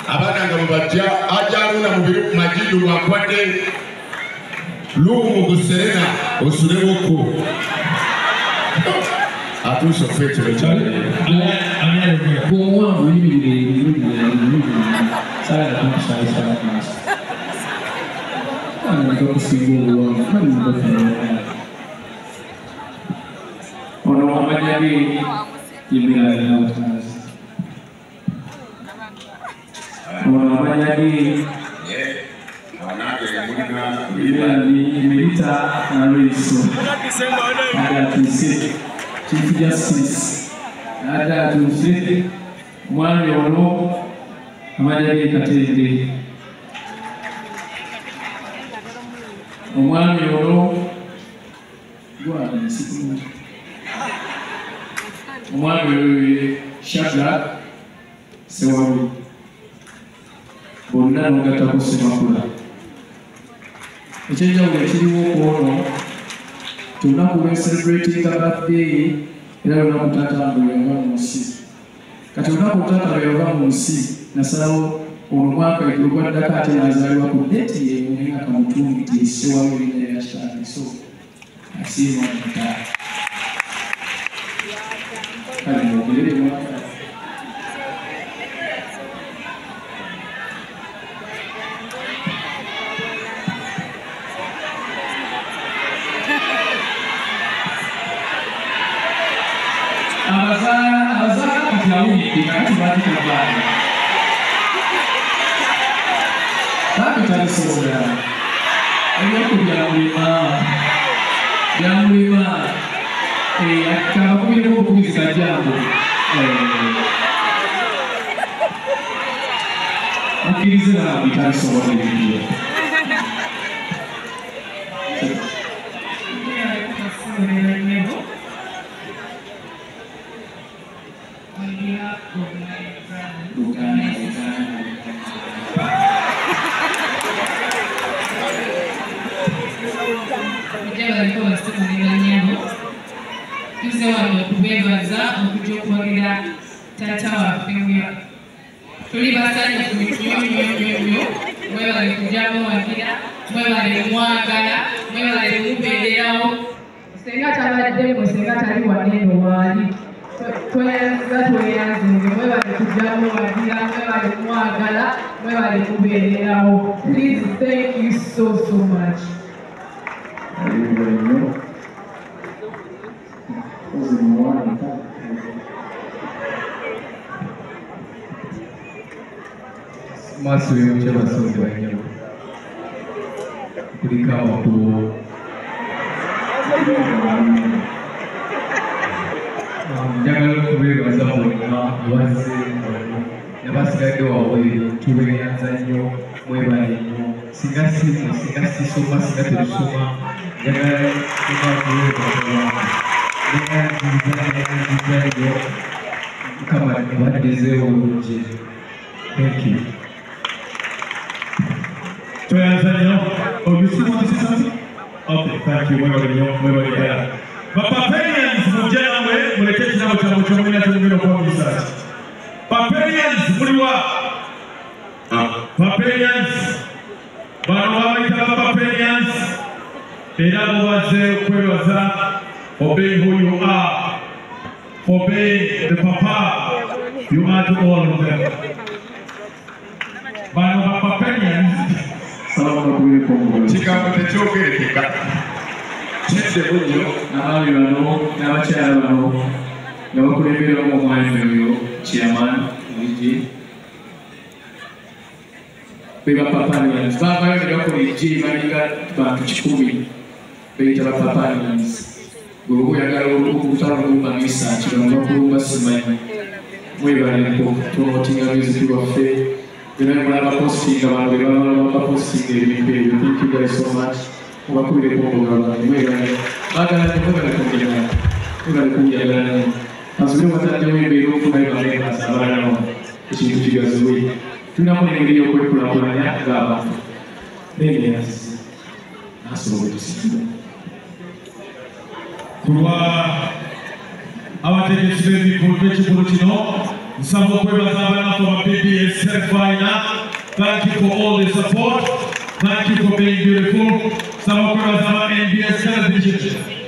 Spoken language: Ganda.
Abana nga mubajja ajaluna mubiru majidu wakwate lumu guserena osulewoko atuso fetero chale kwa mimi sana sana ana ndio kusimbua ono amanyagi yimira na watazi ono amanyagi Milita na Luiso ada tusi Chief Justice ada tusi mwani ono amanyagi katende omwami ono gwana siku omwami Shaga sewawi bonna nogata kusemakula ekyenjawulo ekiriwo ono tulunaku lwe celebrating birthday era lunaku taata bwe yava mu nsi kati olunaku taata bwe yava mu nsi nasalawo ono mwaka egulugwaddako ate nazaalibwa ku deti yemunenga kamutungi tisewamu erinnya lya kitange so asiima omutaa kale mwogerere mwaka abazala katiawulidde kakati batikabana bakitalisobola ebyokubyamulima kabakubireko okubuliza jambo mukkirize nawe bitalisobola ebibyo Tata waffe tuli basanyufu nnyo mwebale kujjamu wagira mwebale mwagala mwebale mubeererawo senga tabaddemu senga tali waneno waali tweyanzenga mwebale kujjamu wagira mwebale mwagala mwebale mubeererawo. Please, thank you so much. Maso y'omukyala basonga nnyo kuliko abakubo njagala okubeebaza bonna abazze nabasigadde wabweru tubeeyanza nnyo mwebale nnyo singa sisoma singa tetusoma njagala okubeebaza nnyo mukama abaddezeewo obulungi. Thank you. Okay, thank you. Paparians, Mujanwe, Mulekation of Champion. Paparians, Muliwa. Paparians, Banawita Paparians, Edawaze, Kwewaza, obey who you are, obey the Papa, you are to all of them. Banawita Paparians. Chicago the Joker, n'abaami bano n'abakyala bano nga bakulemberamu omwami oyo chairman Luigi be bapapanians baavayo ne bakola ejje balinga bantu 100 beyita bapapanians gwe oyagala okutwala okulumamisa kiranga okulumba simanyi mwebaleko promotinga music waffe byonna mulaba posting abantu be bamala baposting ebintu ebyo. Thank you guys so much. Wakubire kumugaba mwegale bagala kumugaba kumugaba asubire batanje mwebero kubayibale basabana ekintu kigazuwe tunamune ngeri okwekulaakulanya ng'abantu nenge nasobola tusiima kulwa abategesi b'ekikulu kino Some of you are from BBS Final. Thank you for all the support. Thank you for being beautiful. Some of you are NBS television.